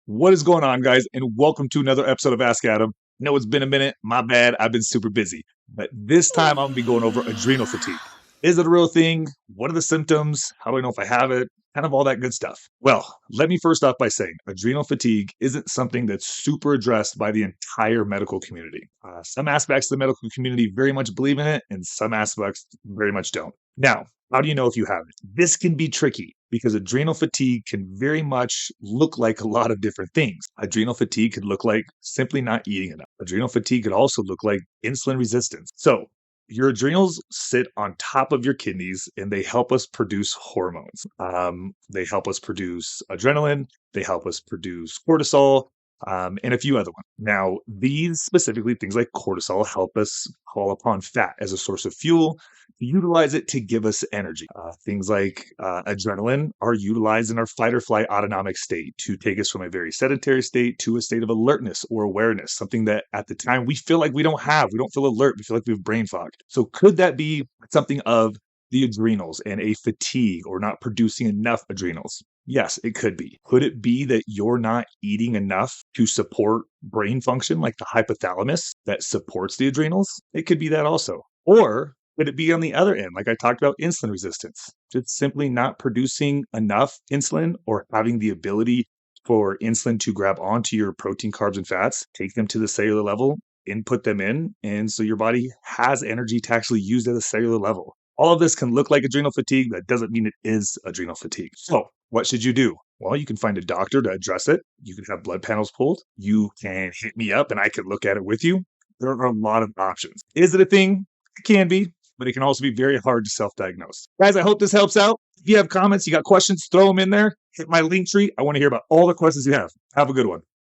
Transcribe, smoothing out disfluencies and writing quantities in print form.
What is going on, guys? And welcome to another episode of Ask Adam. No, it's been a minute. My bad. I've been super busy. But this time I'm going to be going over adrenal fatigue. Is it a real thing? What are the symptoms? How do I know if I have it? Kind of all that good stuff. Well, let me first off by saying adrenal fatigue isn't something that's super addressed by the entire medical community. Some aspects of the medical community very much believe in it, and some aspects very much don't. Now, how do you know if you have it? This can be tricky because adrenal fatigue can very much look like a lot of different things. Adrenal fatigue could look like simply not eating enough. Adrenal fatigue could also look like insulin resistance. So, your adrenals sit on top of your kidneys and they help us produce hormones. They help us produce adrenaline, they help us produce cortisol, and a few other ones. Now, these specifically, things like cortisol, help us call upon fat as a source of fuel, utilize it to give us energy. Things like adrenaline are utilized in our fight or flight autonomic state to take us from a very sedentary state to a state of alertness or awareness, something that at the time we feel like we don't have. We don't feel alert. We feel like we have brain fog. So could that be something of the adrenals and a fatigue or not producing enough adrenals? Yes, it could be. Could it be that you're not eating enough to support brain function, like the hypothalamus that supports the adrenals? It could be that also. Or could it be on the other end, like I talked about insulin resistance? Just simply not producing enough insulin or having the ability for insulin to grab onto your protein, carbs, and fats, take them to the cellular level, input them in, and so your body has energy to actually use at a cellular level. All of this can look like adrenal fatigue. That doesn't mean it is adrenal fatigue. So, what should you do? Well, you can find a doctor to address it. You can have blood panels pulled. You can hit me up and I can look at it with you. There are a lot of options. Is it a thing? It can be, but it can also be very hard to self-diagnose. Guys, I hope this helps out. If you have comments, you got questions, throw them in there. Hit my link tree. I want to hear about all the questions you have. Have a good one.